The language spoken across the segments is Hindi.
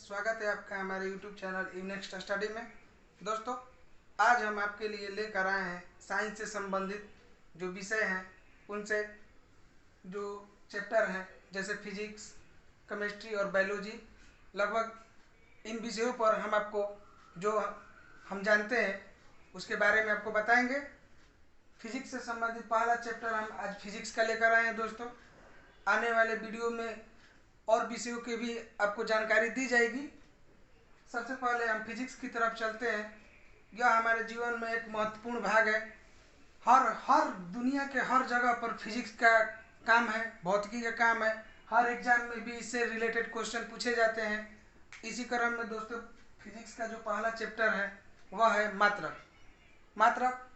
स्वागत है आपका हमारे YouTube चैनल यूनेक्स्ट स्टडी में। दोस्तों, आज हम आपके लिए लेकर आए हैं साइंस से संबंधित जो विषय हैं उनसे जो चैप्टर हैं जैसे फिजिक्स, केमिस्ट्री और बायोलॉजी। लगभग इन विषयों पर हम आपको जो हम जानते हैं उसके बारे में आपको बताएंगे। फिजिक्स से संबंधित पहला चैप्टर हम आज फिजिक्स का लेकर आए हैं। दोस्तों, आने वाले वीडियो में और विषयों की भी आपको जानकारी दी जाएगी। सबसे पहले हम फिजिक्स की तरफ चलते हैं। यह हमारे जीवन में एक महत्वपूर्ण भाग है। हर दुनिया के हर जगह पर फिजिक्स का काम है, भौतिकी का काम है। हर एग्जाम में भी इससे रिलेटेड क्वेश्चन पूछे जाते हैं। इसी क्रम में दोस्तों, फिजिक्स का जो पहला चैप्टर है वह है मात्रक। मात्रक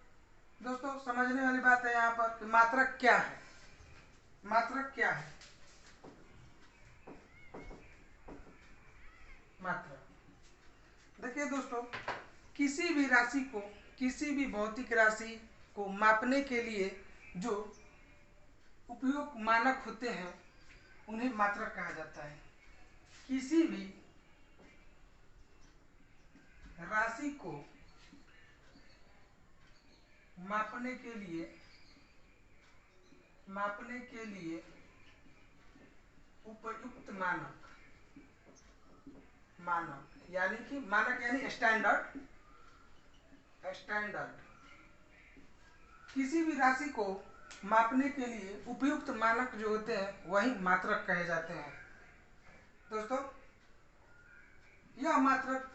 दोस्तों, समझने वाली बात है यहाँ पर कि मात्रक क्या है। मात्रक क्या है? मात्रक देखिए दोस्तों, किसी भी राशि को, किसी भी भौतिक राशि को मापने के लिए जो उपयुक्त मानक होते हैं उन्हें मात्रक कहा जाता है। किसी भी राशि को मापने के लिए उपयुक्त मानक यानी स्टैंडर्ड। किसी भी राशि को मापने के लिए उपयुक्त मानक जो होते हैं वही मात्रक कहे जाते हैं। दोस्तों, यह मात्रक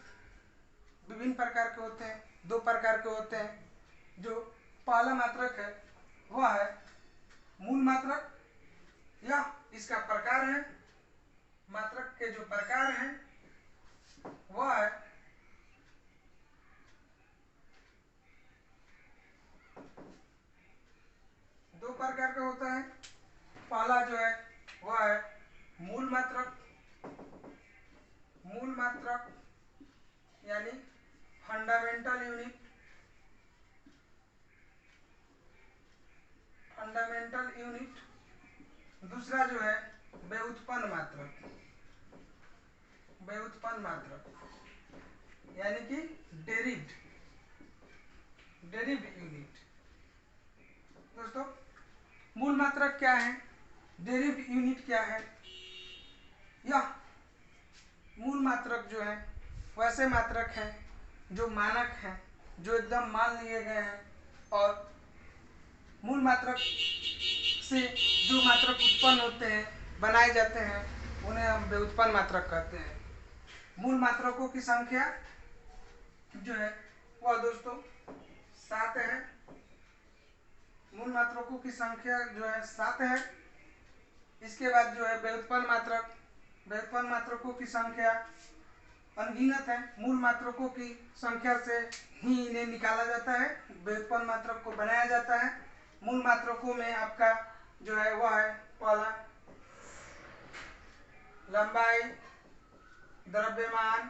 विभिन्न प्रकार के होते हैं। दो प्रकार के होते हैं। जो पहला मात्रक है वह है मूल मात्रक। यह इसका प्रकार है। मात्रक के जो प्रकार हैं वह है दो प्रकार का होता है। पहला जो है वह है मूल मात्रक। मूल मात्रक यानी फंडामेंटल यूनिट। दूसरा जो है व्युत्पन्न मात्रक यानी कि डेरिव्ड यूनिट। दोस्तों, मूल मात्रक क्या है, डेरिव्ड यूनिट क्या है? यह मूल मात्रक जो है वैसे मात्रक हैं जो मानक हैं, जो एकदम मान लिए गए हैं। और मूल मात्रक से जो मात्रक उत्पन्न होते हैं, बनाए जाते हैं, उन्हें हम व्युत्पन्न मात्रक कहते हैं। मूल मात्रकों की संख्या जो है वह दोस्तों 7 है। मूल मात्रकों की संख्या जो है 7 है। इसके बाद जो है व्युत्पन्न मात्रक। व्युत्पन्न मात्रकों की संख्या अनगिनत है। मूल मात्रकों की संख्या से ही इन्हें निकाला जाता है, व्युत्पन्न मात्रक को बनाया जाता है। मूल मात्रकों में आपका जो है वह है पहला लंबाई, द्रव्यमान,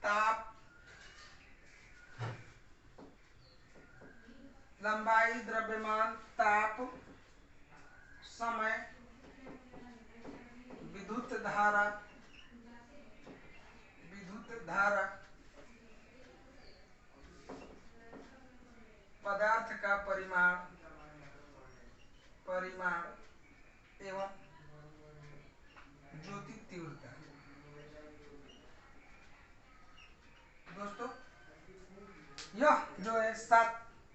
ताप, लंबाई, द्रव्यमान, ताप, समय, विद्युत धारा, पदार्थ का परिमाण एवं ज्योति तीव्रता। दोस्तों, यह जो है 7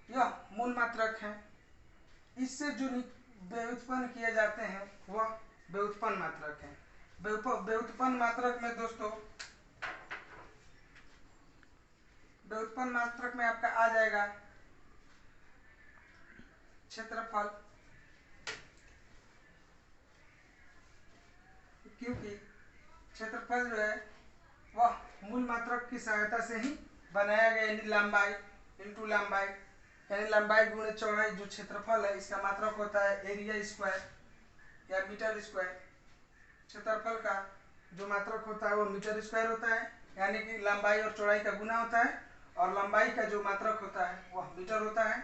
यह मूल मात्रक हैं। इससे जो व्युत्पन्न किए जाते हैं वह व्युत्पन्न मात्रक हैं। व्युत्पन्न मात्रक में दोस्तों, व्युत्पन्न मात्रक में आपका आ जाएगा क्षेत्रफल, क्योंकि क्षेत्रफल जो है वह मूल मात्रक की सहायता से ही बनाया गया। यानी लंबाई इंटू लंबाई यानी लंबाई गुणे चौड़ाई, जो क्षेत्रफल है इसका मात्रक होता है एरिया स्क्वायर या मीटर स्क्वायर। क्षेत्रफल का जो मात्रक होता है वो मीटर स्क्वायर होता है, यानी कि लंबाई और चौड़ाई का गुना होता है। और लंबाई का जो मात्रक होता है वह मीटर होता है।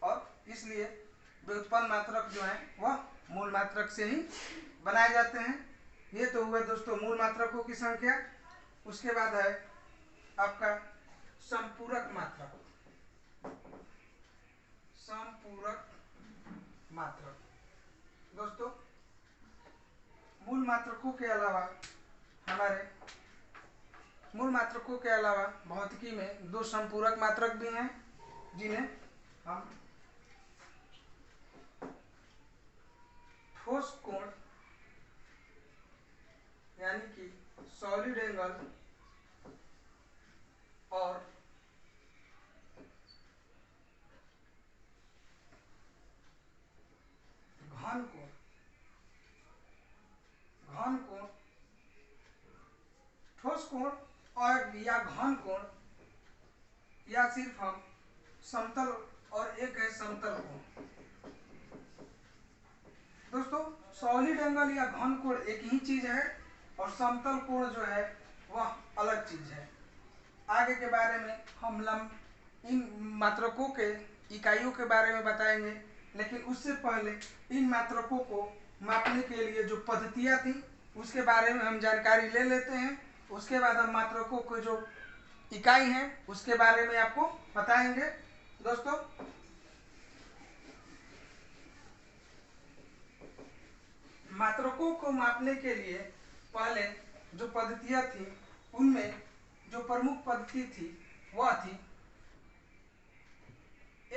और इसलिए व्युत्पन्न मात्रक जो है वह मूल मात्रक से ही बनाए जाते हैं। ये तो हुआ दोस्तों मूल मात्रकों की संख्या। उसके बाद है आपका संपूरक मात्रक। संपूरक मात्रक दोस्तों, मूल मात्रकों के अलावा भौतिकी में दो संपूरक मात्रक भी हैं, जिन्हें हम ठोस कोण यानी कि सॉलिड एंगल और घन कोण ठोस कोण और या घन कोण, या सिर्फ हम समतल और एक है समतल कोण। दोस्तों सॉलिड एंगल या घन कोण एक ही चीज है और समतल कोण जो है वह अलग चीज है। आगे के बारे में हम इन मात्रकों के इकाइयों के बारे में बताएंगे, लेकिन उससे पहले इन मात्रकों को मापने के लिए जो पद्धतियां थी उसके बारे में हम जानकारी ले लेते हैं। उसके बाद हम मात्रकों को जो इकाई है उसके बारे में आपको बताएंगे। दोस्तों मात्रकों को मापने के लिए पहले जो पद्धतियां थी उनमें जो प्रमुख पद्धति थी वह थी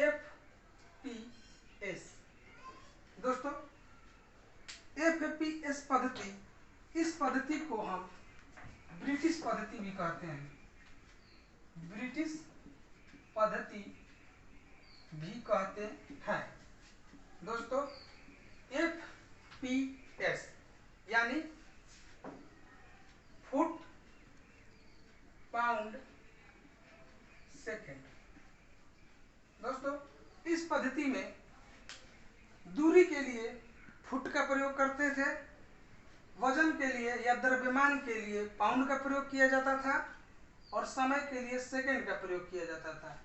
FPS। दोस्तों FPS पद्धति, इस पद्धति को हम ब्रिटिश पद्धति भी कहते हैं। ब्रिटिश पद्धति भी कहते हैं। दोस्तों FPS यानी फुट पाउंड सेकेंड। दोस्तों इस पद्धति में दूरी के लिए फुट का प्रयोग करते थे, वजन के लिए या द्रव्यमान के लिए पाउंड का प्रयोग किया जाता था और समय के लिए सेकंड का प्रयोग किया जाता था।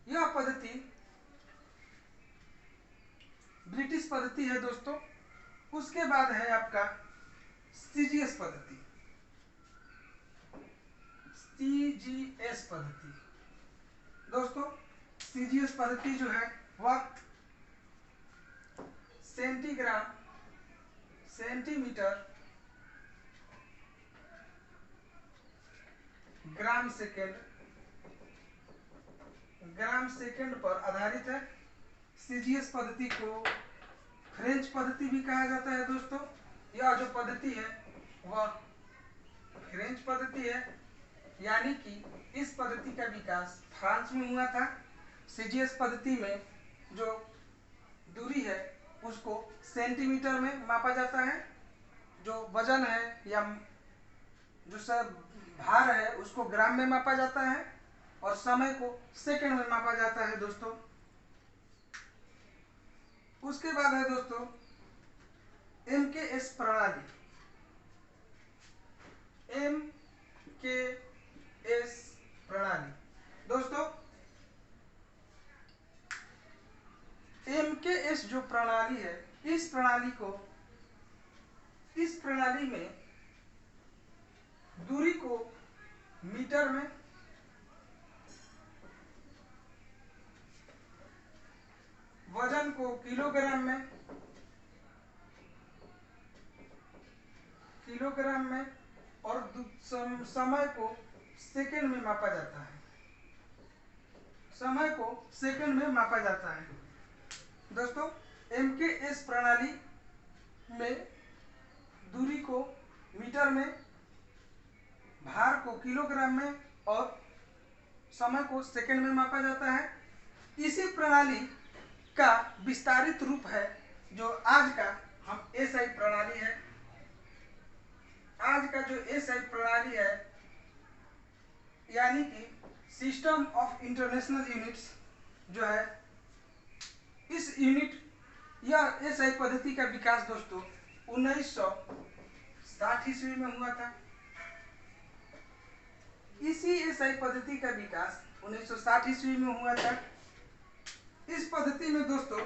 यह पद्धति ब्रिटिश पद्धति है दोस्तों। उसके बाद है आपका CGS पद्धति। CGS पद्धति दोस्तों, CGS पद्धति जो है वह सेंटीग्राम, सेंटीमीटर, ग्राम सेकेंड पर आधारित है। CGS पद्धति को फ्रेंच पद्धति भी कहा जाता है। दोस्तों यह जो पद्धति है वह फ्रेंच पद्धति है, यानी कि इस पद्धति का विकास फ्रांस में हुआ था। CGS पद्धति में जो दूरी है उसको सेंटीमीटर में मापा जाता है, जो वजन है या जो सब भार है उसको ग्राम में मापा जाता है और समय को सेकंड में मापा जाता है दोस्तों। उसके बाद है दोस्तों MKS प्रणाली। MKS प्रणाली दोस्तों, MKS जो प्रणाली है, इस प्रणाली में दूरी को मीटर में, वजन को किलोग्राम में और समय को सेकंड में मापा जाता है। दोस्तों MKS प्रणाली में दूरी को मीटर में, भार को किलोग्राम में और समय को सेकंड में मापा जाता है। इसी प्रणाली का विस्तारित रूप है जो आज का हम SI प्रणाली है। आज का जो SI प्रणाली है यानी कि सिस्टम ऑफ इंटरनेशनल यूनिट्स जो है, इस यह SI पद्धति का विकास दोस्तों 1960 ईस्वी में हुआ था। इसी SI पद्धति का विकास 1960 ईस्वी में हुआ था। इस पद्धति में दोस्तों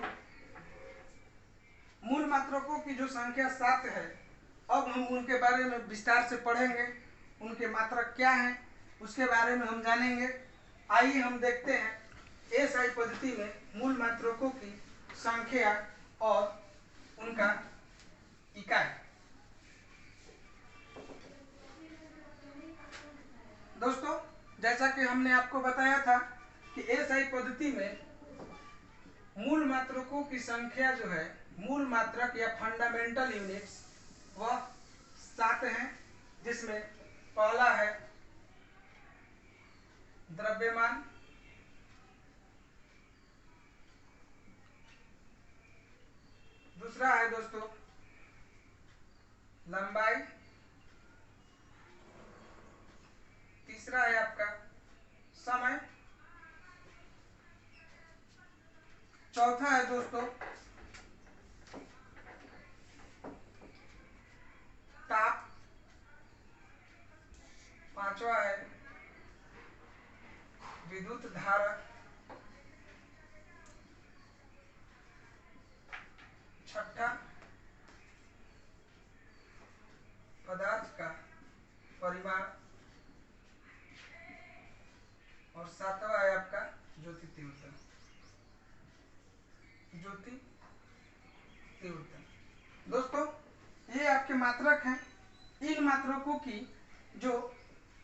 मूल मात्रकों की जो संख्या 7 है, अब हम उनके बारे में विस्तार से पढ़ेंगे। उनके मात्रक क्या हैं उसके बारे में हम जानेंगे। आइए हम देखते हैं एसआई पद्धति में मूल मात्रकों की संख्या और उनका इकाई। दोस्तों, जैसा कि हमने आपको बताया था कि एसआई पद्धति में मूल मात्रकों की संख्या जो है, मूल मात्रक या फंडामेंटल यूनिट्स, वह 7 हैं, जिसमें पहला है द्रव्यमान, दूसरा है दोस्तों लंबाई, तीसरा है आपका समय, चौथा है दोस्तों ताप, पांचवा है विद्युत धारा, छठा पदार्थ का परिमाण और सातवां है आपका ज्योति तीव्रता। ज्योति तीव्रता दोस्तों, ये आपके मात्रक हैं। इन मात्रकों की जो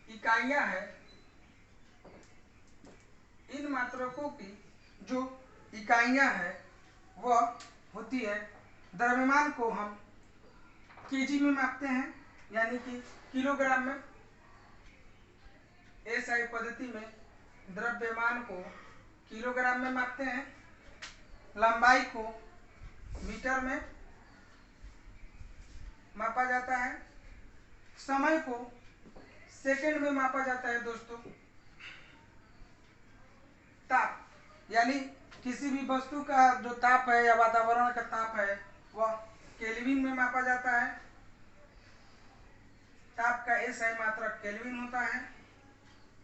इकाइयां हैं, इन मात्रकों की जो इकाइयां हैं वह होती है, द्रव्यमान को हम केजी में मापते हैं, यानी कि किलोग्राम में। एसआई पद्धति में द्रव्यमान को किलोग्राम में मापते हैं, लंबाई को मीटर में मापा जाता है, समय को सेकंड में मापा जाता है दोस्तों, ताप यानी किसी भी वस्तु का जो ताप है या वातावरण का ताप है वह केल्विन में मापा जाता है। ताप का एसआई मात्रक केल्विन होता है।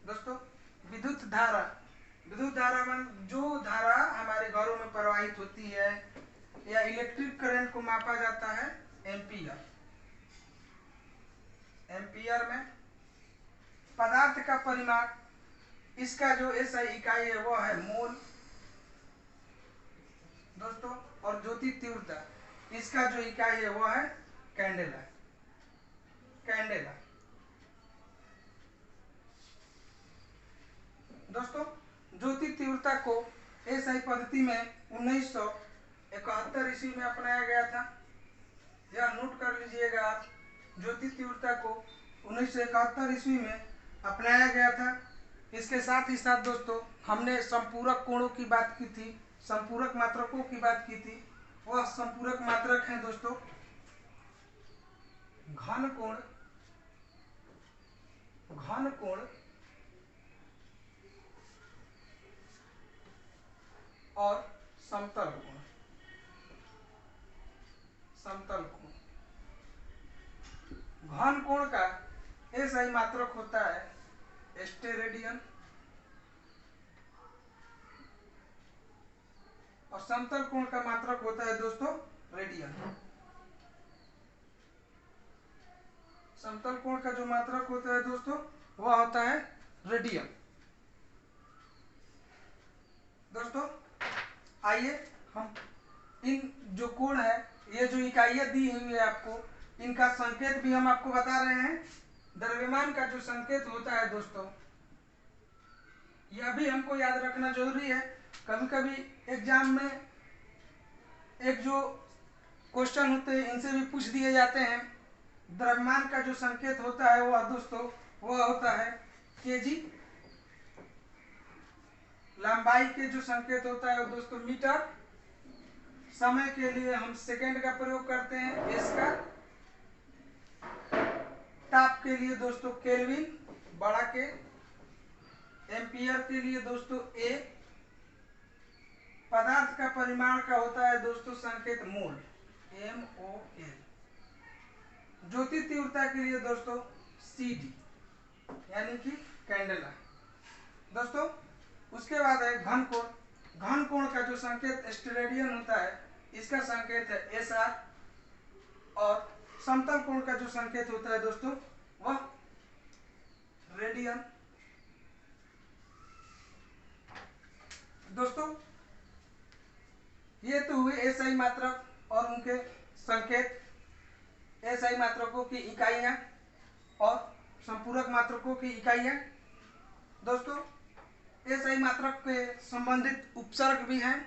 दोस्तों, विद्युत धारा, विद्युत धारा में जो धारा हमारे घरों में प्रवाहित होती है या इलेक्ट्रिक करंट को मापा जाता है एम्पियर। एम्पियर में पदार्थ का परिमाण, इसका जो एसआई इकाई है वो है मोल दोस्तों, और ज्योति तीव्रता, इसका जो इकाई है वो है कैंडेला। कैंडेला दोस्तों, ज्योति तीव्रता को एसआई पद्धति में 1971 ईस्वी में अपनाया गया था। यह नोट कर लीजिएगा आप, ज्योति तीव्रता को 1971 ईस्वी में अपनाया गया था। इसके साथ ही साथ दोस्तों हमने संपूरक कोणों की बात की थी, संपूरक मात्रकों की बात की थी। वह संपूरक मात्रक हैं दोस्तों घन कोण, घन कोण और समतल कोण। समतल कोण, घन कोण का एसआई मात्रक होता है स्टेरेडियन और समतल कोण का मात्रक होता है दोस्तों रेडियन। समतल कोण का जो मात्रक होता है दोस्तों वह होता है रेडियन। दोस्तों, आइए हम इन जो कोण है, ये जो इकाइयां दी हुई है आपको, इनका संकेत भी हम आपको बता रहे हैं। द्रव्यमान का जो संकेत होता है दोस्तों, यह भी हमको याद रखना जरूरी है। कभी कभी एग्जाम में एक जो क्वेश्चन होते हैं इनसे भी पूछ दिए जाते हैं। द्रव्यमान का जो संकेत होता है वह दोस्तों वह होता है केजी। लंबाई के जो संकेत होता है वो दोस्तों मीटर। समय के लिए हम सेकंड का प्रयोग करते हैं एस का। ताप के लिए दोस्तों केल्विन बड़ा के। एम्पियर के लिए दोस्तों ए। पदार्थ का परिमाण का होता है दोस्तों संकेत मोल, MOL। ज्योति तीव्रता के लिए दोस्तों CD यानी कि कैंडेला। दोस्तों, उसके बाद है घन कोण। घन कोण का जो संकेत स्टेरेडियन होता है, इसका संकेत है एस आर, और समतल कोण का जो संकेत होता है दोस्तों वह रेडियन। दोस्तों ये तो हुए एसआई मात्रक और उनके संकेत, एसआई मात्रकों की इकाइयां और संपूरक मात्रकों की इकाइयां। दोस्तों एसआई मात्रक के संबंधित उपसर्ग भी हैं,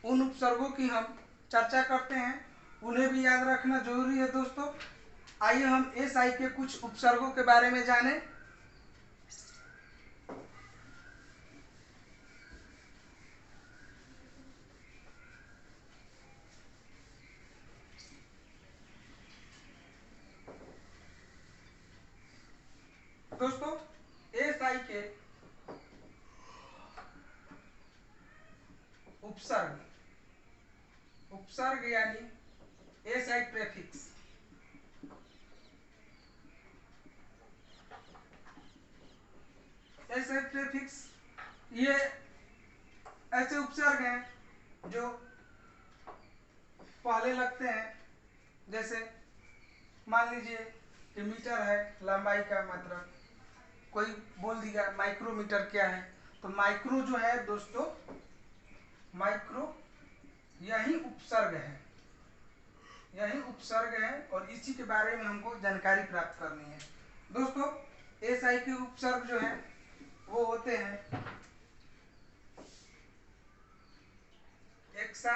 उन उपसर्गों की हम चर्चा करते हैं, उन्हें भी याद रखना जरूरी है दोस्तों। आइए हम एसआई के कुछ उपसर्गों के बारे में जानें। दोस्तों एसआई के उपसर्ग, उपसर्ग यानी एसआई प्रेफिक्स, एसआई प्रेफिक्स ये ऐसे उपसर्ग हैं जो पहले लगते हैं। जैसे मान लीजिए कि मीटर है लंबाई का मात्रक, कोई बोल दिया माइक्रोमीटर क्या है, तो माइक्रो जो है दोस्तों, माइक्रो यही उपसर्ग है, यही उपसर्ग है और इसी के बारे में हमको जानकारी प्राप्त करनी है। दोस्तों एसआई के उपसर्ग जो है वो होते हैं exa,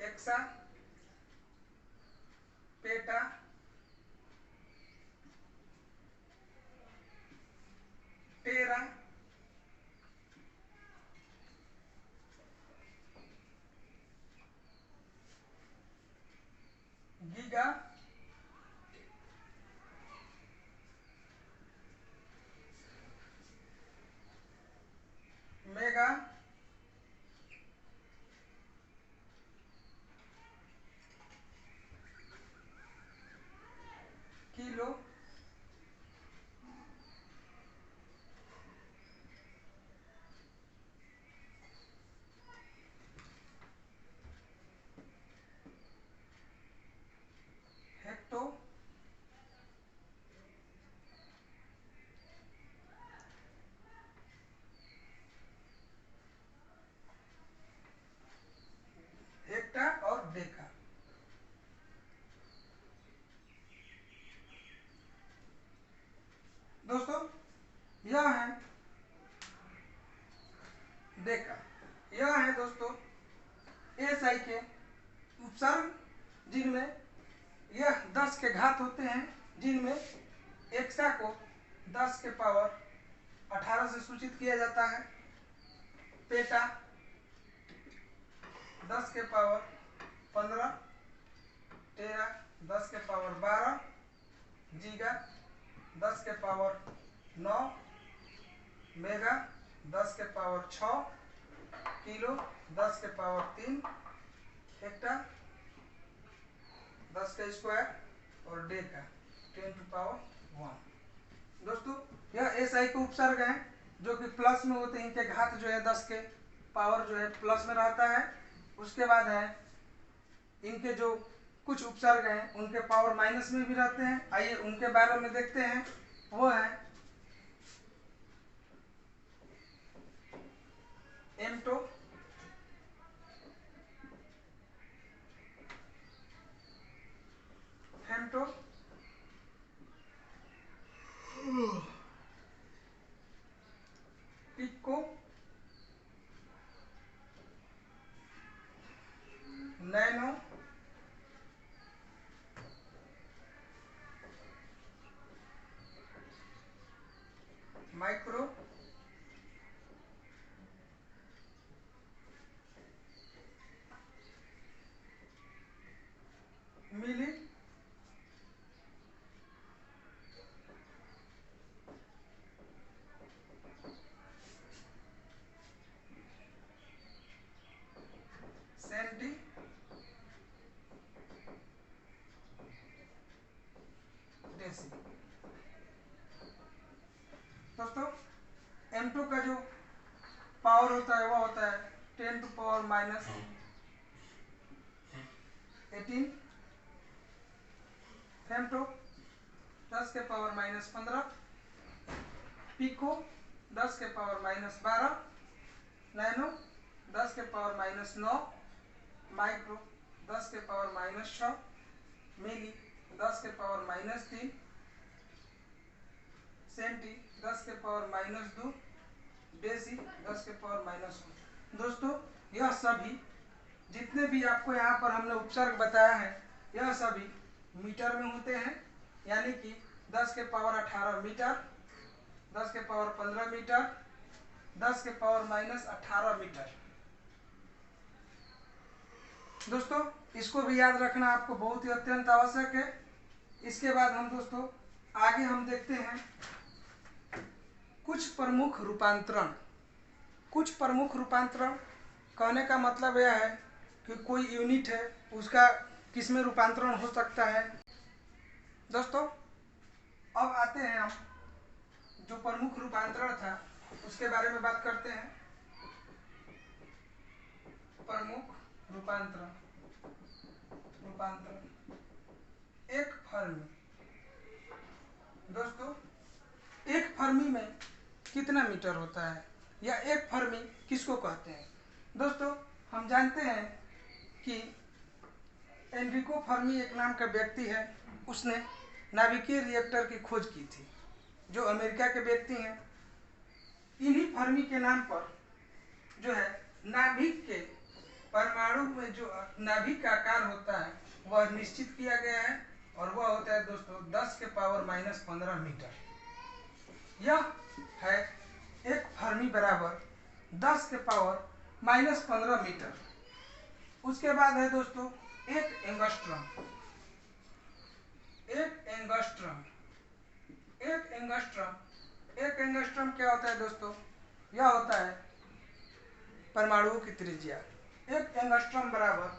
exa, peta, tera, giga, mega, kilo, hecto, hecto और डेका। दोस्तों यह है डेका, यह है दोस्तों एसआई के उपसर्ग, जिनमें यह 10 के घात होते हैं, जिनमें एक्सा को 10 के पावर 18 से सूचित किया जाता है, पेटा 10 के पावर 15, टेरा 10 के पावर 12, जीगा 10 के पावर 9, मेगा 10 के पावर 6, किलो 10 के पावर 3, हेक्टा 10 का स्क्वायर और डेका 10 टू पावर 1। दोस्तों यह एसआई के उपसर्ग हैं जो कि प्लस में होते हैं, इनके घात जो है 10 के पावर जो है प्लस में रहता है। उसके बाद है इनके जो कुछ उपसर्ग हैं उनके पावर माइनस में भी रहते हैं, आइए उनके बारे में देखते हैं। वो है एम्टो, फेम्टो, पिको, नैनो, माइक्रो, मिली, सेंटी, डेसी। दोस्तों पावर होता है वह होता है 10 टू पावर माइनस 18 फेमटो 10 के पावर माइनस 15, पिको 10 के पावर माइनस 12, नैनो 10 के पावर माइनस 9, माइक्रो 10 के पावर माइनस 6, मिली 10 के पावर माइनस 3, सेंटी 10 के पावर माइनस 2, डेसी 10 के पावर माइनस 1। दोस्तों यह सभी जितने भी आपको यहाँ पर हमने उपसर्ग बताया है यह सभी मीटर में होते हैं, यानी कि 10 के पावर 18 मीटर, 10 के पावर 15 मीटर, 10 के पावर माइनस 18 मीटर। दोस्तों इसको भी याद रखना आपको बहुत ही अत्यंत आवश्यक है। इसके बाद हम दोस्तों आगे हम देखते हैं कुछ प्रमुख रूपांतरण। कुछ प्रमुख रूपांतरण कहने का मतलब यह है कि कोई यूनिट है उसका किस में रूपांतरण हो सकता है। दोस्तों अब आते हैं हम जो प्रमुख रूपांतरण था उसके बारे में बात करते हैं। प्रमुख रूपांतरण एक फर्मी। दोस्तों एक फर्मी में कितना मीटर होता है या एक फर्मी किसको कहते हैं। दोस्तों हम जानते हैं कि एनरिको फर्मी एक नाम का व्यक्ति है, उसने नाभिकीय रिएक्टर की खोज की थी, जो अमेरिका के व्यक्ति हैं। इन्हीं फर्मी के नाम पर जो है नाभिक के परमाणु में जो नाभिक का आकार होता है वह निश्चित किया गया है और वह होता है दोस्तों 10 के पावर माइनस 15 मीटर। यह है एक फर्मी बराबर 10 के पावर माइनस 15 मीटर। उसके बाद है दोस्तों एक एंगस्ट्रॉम। एक एंगस्ट्रॉम क्या होता है दोस्तों, यह होता है परमाणुओं की त्रिज्या। एक एंगस्ट्रॉम बराबर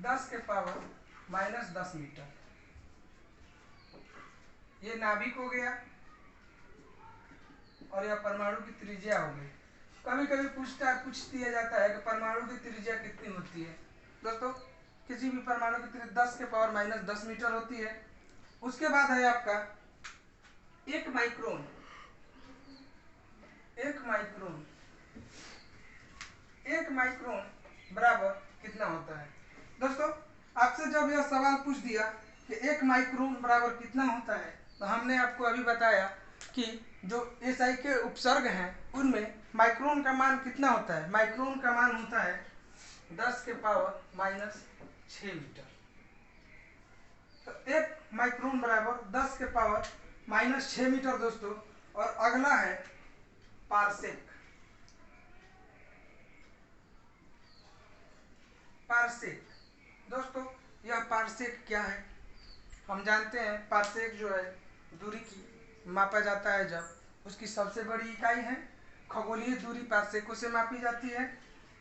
10 के पावर माइनस 10 मीटर। ये नाभिक हो गया और यह परमाणु की त्रिज्या हो गई। कभी कभी पूछ दिया जाता है कि परमाणु की त्रिज्या कितनी होती है। दोस्तों किसी भी परमाणु की त्रिज्या 10 के पावर माइनस 10 मीटर होती है। उसके बाद है आपका एक माइक्रोन। एक माइक्रोन बराबर कितना होता है। दोस्तों आपसे जब यह सवाल पूछ दिया कि एक माइक्रोन बराबर कितना होता है तो हमने आपको अभी बताया कि जो एसआई के उपसर्ग हैं उनमें माइक्रोन का मान कितना होता है। माइक्रोन का मान होता है 10 के पावर माइनस 6 मीटर। तो एक माइक्रोन बराबर 10 के पावर माइनस 6 मीटर दोस्तों। और अगला है पारसेक। दोस्तों यह पारसेक क्या है, हम जानते हैं पारसेक जो है दूरी की मापा जाता है जब उसकी सबसे बड़ी इकाई है खगोलीय दूरी पारसेकों से मापी जाती है।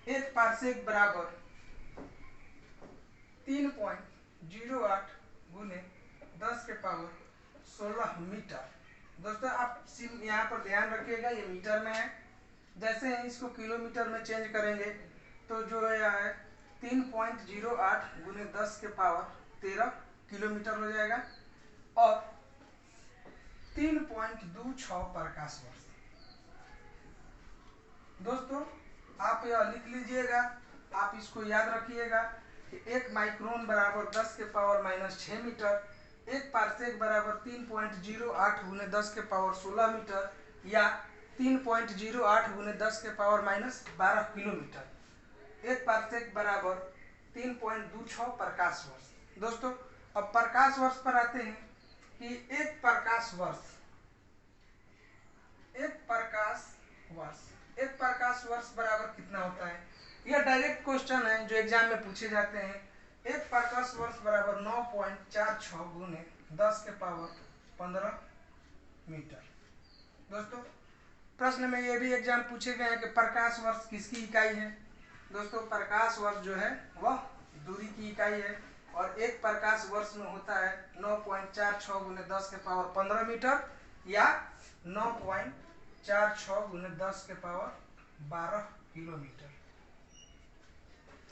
एक पारसेक बराबर 3.08 गुने 10 के पावर 16 मीटर। दोस्तों आप यहाँ पर ध्यान रखिएगा ये मीटर में है, जैसे ही इसको किलोमीटर में चेंज करेंगे तो जो है 3.08 गुने 10 के पावर 13 किलोमीटर हो जाएगा और 3.26 प्रकाश वर्ष। दोस्तों आप यह लिख लीजिएगा, आप इसको याद रखिएगा कि एक माइक्रोन बराबर 10 के पावर माइनस 6 मीटर, एक पारसेक बराबर 3.08 गुने 10 के पावर 16 मीटर या 3.08 गुने 10 के पावर माइनस 12 किलोमीटर। एक पारसेक बराबर 3.26 प्रकाश वर्ष। दोस्तों अब प्रकाश वर्ष पर आते हैं कि एक प्रकाश वर्ष बराबर कितना होता है। यह डायरेक्ट क्वेश्चन है जो एग्जाम में पूछे जाते हैं। एक प्रकाश वर्ष बराबर 9.46 गुने 10 के पावर 15 मीटर। दोस्तों प्रश्न में यह भी एग्जाम पूछे गए हैं कि प्रकाश वर्ष किसकी इकाई है। दोस्तों प्रकाश वर्ष जो है वह दूरी की इकाई है और एक प्रकाश वर्ष में होता है 9.46 गुने 10 के पावर 15 मीटर या 9.46 गुने 10 के पावर 12 किलोमीटर।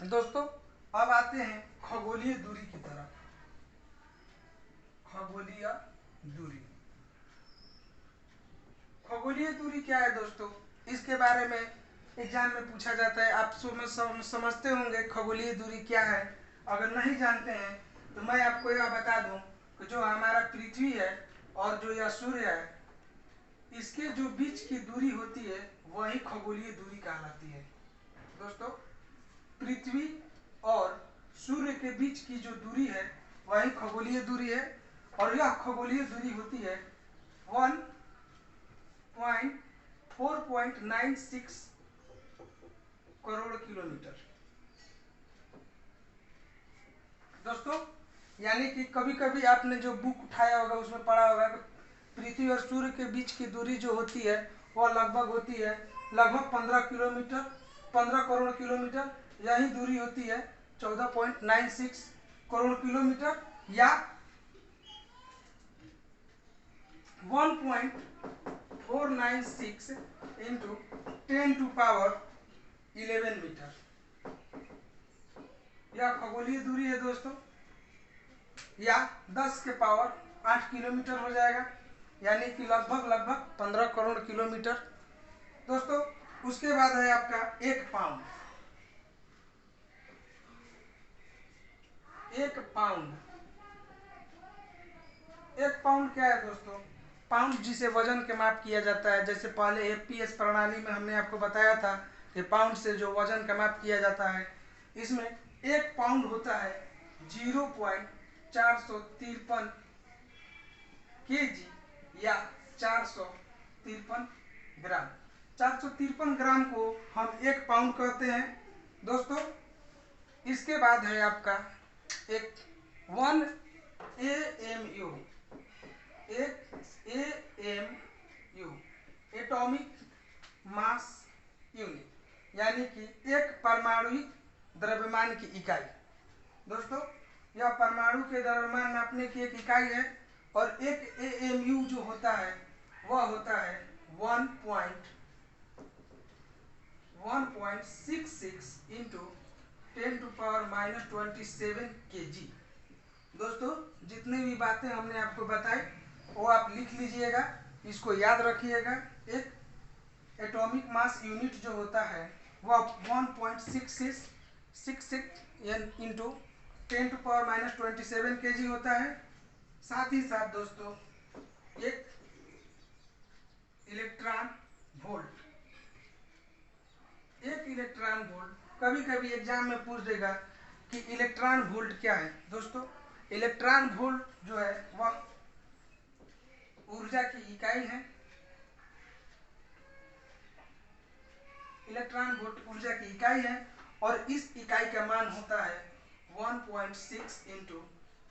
दोस्तों अब आते हैं खगोलीय दूरी की तरफ। खगोलीय दूरी, खगोलीय दूरी क्या है दोस्तों, इसके बारे में एग्जाम में पूछा जाता है। आप समझते होंगे खगोलीय दूरी क्या है। अगर नहीं जानते हैं तो मैं आपको यह बता दूं कि जो हमारा पृथ्वी है और जो यह सूर्य है, इसके जो बीच की दूरी होती है वही खगोलीय दूरी कहलाती है। दोस्तों पृथ्वी और सूर्य के बीच की जो दूरी है वही खगोलीय दूरी है, और यह खगोलीय दूरी होती है 4.96 करोड़ किलोमीटर। दोस्तों यानी कि कभी कभी आपने जो बुक उठाया होगा उसमें पढ़ा होगा कि पृथ्वी और सूर्य के बीच की दूरी जो होती है वह लगभग होती है लगभग 15 किलोमीटर, 15 करोड़ किलोमीटर। यही दूरी होती है 14.96 करोड़ किलोमीटर, या 1.496 इंटू 10⁻11 मीटर। यह खगोलीय दूरी है दोस्तों, या 10 के पावर 8 किलोमीटर हो जाएगा, यानी कि लगभग 15 करोड़ किलोमीटर। दोस्तों उसके बाद है आपका 1 पाउंड। 1 पाउंड, 1 पाउंड क्या है दोस्तों, पाउंड जिसे वजन के माप किया जाता है। जैसे पहले एफपीएस प्रणाली में हमने आपको बताया था कि पाउंड से जो वजन का माप किया जाता है, इसमें 1 पाउंड होता है 0.453 केजी या 453 ग्राम। 453 ग्राम को हम 1 पाउंड कहते हैं दोस्तों। इसके बाद है आपका एक 1 AMU, एक AMU एटॉमिक मास यूनिट, यानी कि एक परमाणुविक द्रव्यमान की इकाई। दोस्तों यह परमाणु के द्रव्यमान नापने की एक इकाई है, और एक AMU जो होता है वह होता है 1.66 इंटू 10⁻27 kg। दोस्तों जितनी भी बातें हमने आपको बताई वो आप लिख लीजिएगा, इसको याद रखिएगा। एक एटॉमिक मास यूनिट जो होता है वह 1.66 इंटू 10⁻27 kg होता है। साथ ही साथ दोस्तों एक इलेक्ट्रॉन वोल्ट, एक इलेक्ट्रॉन वोल्ट, कभी कभी एग्जाम में पूछ देगा कि इलेक्ट्रॉन वोल्ट क्या है। दोस्तों इलेक्ट्रॉन वोल्ट जो है वह ऊर्जा की इकाई है। इलेक्ट्रॉन वोल्ट ऊर्जा की इकाई है, और इस इकाई का मान होता है 1.6 इंटू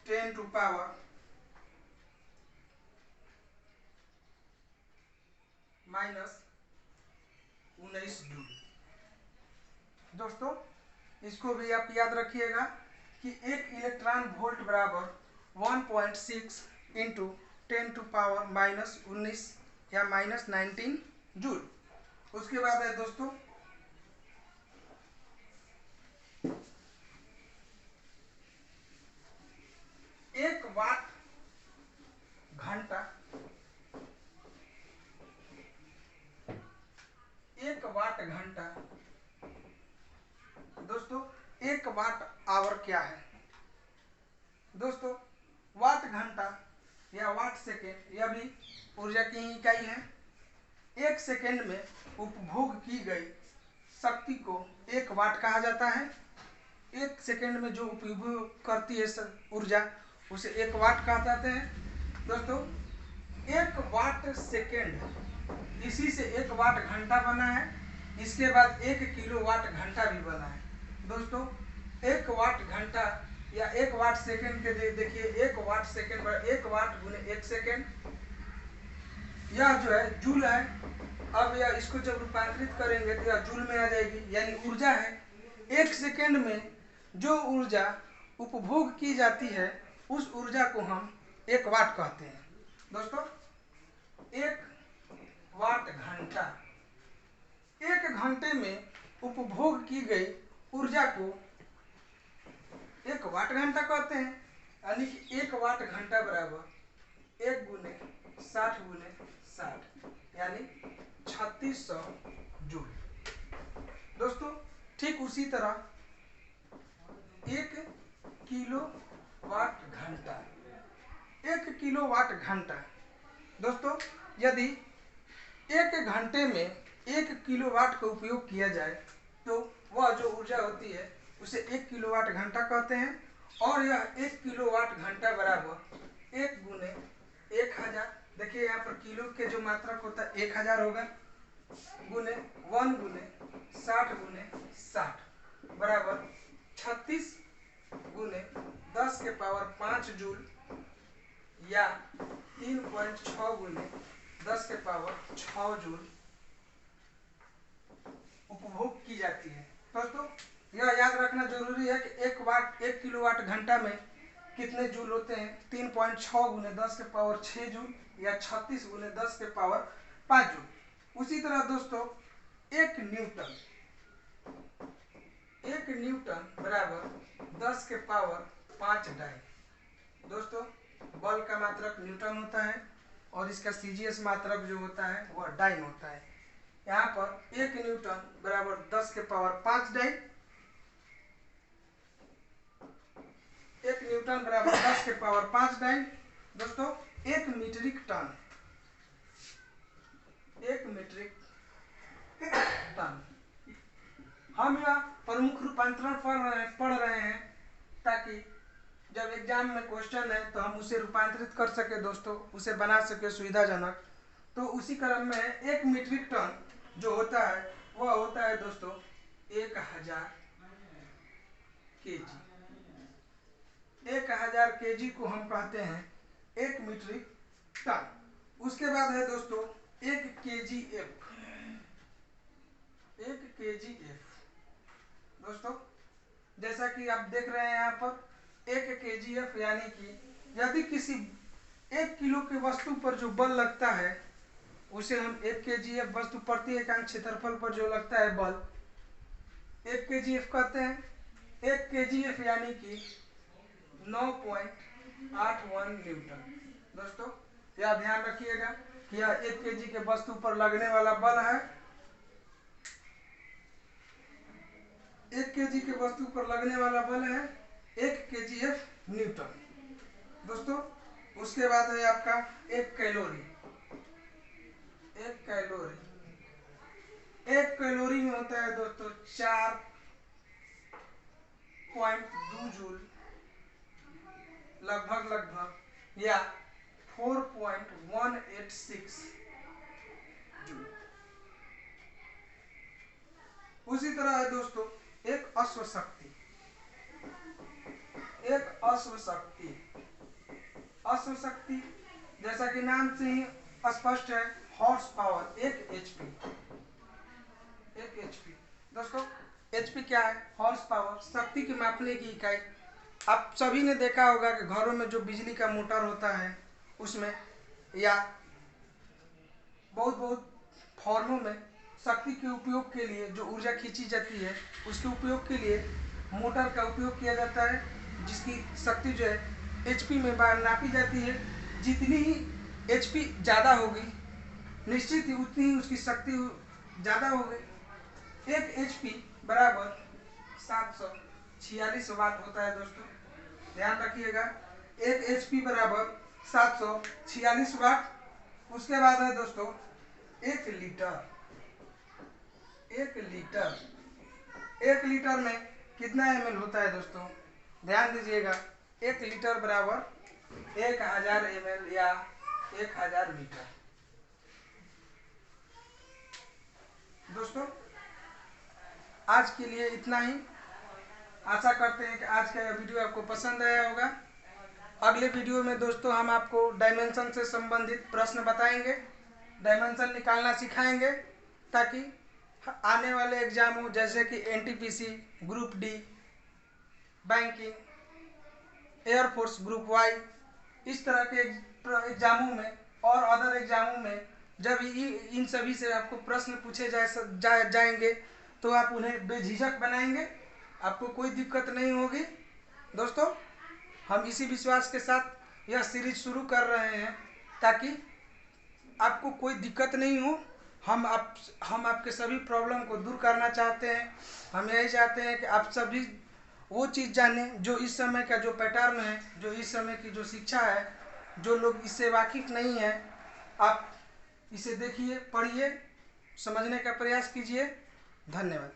10⁻⁻19 जूल। दोस्तों इसको भी आप याद रखिएगा कि एक इलेक्ट्रॉन वोल्ट बराबर 1.6 इंटू 10⁻⁻19 या -19 जूल। उसके बाद है दोस्तों 1 वाट घंटा, 1 वाट घंटा। दोस्तों 1 वाट आवर क्या है। दोस्तों वाट घंटा या वाट सेकेंड यह भी ऊर्जा की ही इकाई है। 1 सेकेंड में उपभोग की गई शक्ति को 1 वाट कहा जाता है। 1 सेकेंड में जो उपभोग करती है ऊर्जा उसे 1 वाट कहा जाते हैं। दोस्तों 1 वाट सेकेंड, इसी से 1 वाट घंटा बना है। इसके बाद 1 किलोवाट घंटा भी बना है। दोस्तों 1 वाट घंटा या 1 वाट सेकेंड के देखिए 1 वाट सेकेंड 1 वाट गुने 1 सेकेंड, यह जो है जूल है। अब यह इसको जब रूपांतरित करेंगे तो यह जूल में आ जाएगी, यानी ऊर्जा है। 1 सेकेंड में जो ऊर्जा उपभोग की जाती है उस ऊर्जा को हम 1 वाट कहते हैं। दोस्तों 1 वाट घंटा, 1 घंटे में उपभोग की गई ऊर्जा को 1 वाट घंटा कहते हैं, यानी कि 1 वाट घंटा बराबर 1 गुने 60 गुने 60 यानी 3600 जूल। दोस्तों ठीक उसी तरह 1 किलो वाट घंटा, 1 किलो वाट घंटा। दोस्तों यदि 1 घंटे में 1 किलोवाट का उपयोग किया जाए तो वह जो ऊर्जा होती है उसे 1 किलोवाट घंटा कहते हैं, और यह 1 किलोवाट घंटा बराबर 1 गुने 1000, देखिए यहाँ पर किलो के जो मात्रक होता है 1000 होगा, गुने 1 गुने 60 गुने 60 बराबर 36 गुने 10 के पावर 5 जूल या 3.6 गुने 10 के पावर 6 जूल उपभोग की जाती है। दोस्तों यह याद रखना जरूरी है कि 1 किलोवाट घंटा में कितने जूल होते हैं, 3.6 गुने 10 के पावर 6 जूल या 36 गुने 10 के पावर 5 जूल। उसी तरह दोस्तों 1 न्यूटन बराबर 10 के पावर 5 डाइन। दोस्तों बल का मात्रक न्यूटन होता है और इसका सीजीएस मात्रक जो होता है वह डाइन होता है। यहाँ पर 1 न्यूटन बराबर 10 के पावर 5 डाइन, 1 न्यूटन बराबर 10 के पावर 5 डाइन। दोस्तों 1 मीट्रिक टन, 1 मीट्रिक टन। हम यह प्रमुख रूपांतरण पढ़ रहे हैं ताकि जब एग्जाम में क्वेश्चन है तो हम उसे रूपांतरित कर सके दोस्तों, उसे बना सके सुविधाजनक। तो उसी क्रम में 1 मीट्रिक टन जो होता है वह होता है दोस्तों 1000 केजी। 1000 केजी को हम कहते हैं 1 मीट्रिक टन। उसके बाद है दोस्तों 1 केजीएफ। 1 केजीएफ दोस्तों जैसा कि आप देख रहे हैं यहाँ पर 1 केजीएफ यानी कि यदि किसी 1 किलो की वस्तु पर जो बल लगता है उसे हम 1 केजीएफ, वस्तु प्रति एकांक क्षेत्रफल पर जो लगता है बल 1 केजीएफ कहते हैं। 1 केजीएफ यानी कि 9.81 न्यूटन। दोस्तों यह ध्यान रखिएगा कि यह 1 केजी के वस्तु पर लगने वाला बल है, 1 केजी के वस्तु पर लगने वाला बल है 1 केजीएफ न्यूटन। दोस्तों उसके बाद है आपका 1 कैलोरी। 1 कैलोरी, 1 कैलोरी में होता है दोस्तों 4.2 जूल लगभग या 4.186 जूल। उसी तरह है दोस्तों 1 अश्व शक्ति। 1 अश्व शक्ति, अश्व शक्ति जैसा कि नाम से ही स्पष्ट है, हॉर्स पावर, 1 एचपी। 1 एचपी दोस्तों, एचपी क्या है? हॉर्स पावर, शक्ति की मापने की इकाई। आप सभी ने देखा होगा कि घरों में जो बिजली का मोटर होता है उसमें या बहुत फॉर्मों में शक्ति के उपयोग के लिए जो ऊर्जा खींची जाती है उसके उपयोग के लिए मोटर का उपयोग किया जाता है, जिसकी शक्ति जो है एचपी में नापी जाती है। जितनी ही एचपी ज़्यादा होगी निश्चित ही उतनी ही उसकी शक्ति ज़्यादा होगी। 1 एचपी बराबर 746 वाट होता है दोस्तों, ध्यान रखिएगा। 1 एचपी बराबर 746 वाट। उसके बाद है दोस्तों 1 लीटर। 1 लीटर, 1 लीटर में कितना ml होता है दोस्तों? ध्यान दीजिएगा, 1 लीटर बराबर 1000 ml या 1000 लीटर। दोस्तों आज के लिए इतना ही। आशा करते हैं कि आज का यह वीडियो आपको पसंद आया होगा। अगले वीडियो में दोस्तों हम आपको डायमेंशन से संबंधित प्रश्न बताएंगे, डायमेंशन निकालना सिखाएंगे, ताकि आने वाले एग्जामों जैसे कि NTPC, group D, banking, air force group Y, इस तरह के एग्जामों में और अदर एग्जामों में जब इन सभी से आपको प्रश्न पूछे जाएंगे तो आप उन्हें बेझिझक बनाएंगे, आपको कोई दिक्कत नहीं होगी। दोस्तों, हम इसी विश्वास के साथ यह सीरीज शुरू कर रहे हैं ताकि आपको कोई दिक्कत नहीं हो। हम आपके सभी प्रॉब्लम को दूर करना चाहते हैं। हम यही चाहते हैं कि आप सभी वो चीज़ जानें जो इस समय का जो पैटर्न है, जो इस समय की जो शिक्षा है, जो लोग इससे वाकिफ नहीं है, आप इसे देखिए, पढ़िए, समझने का प्रयास कीजिए। धन्यवाद।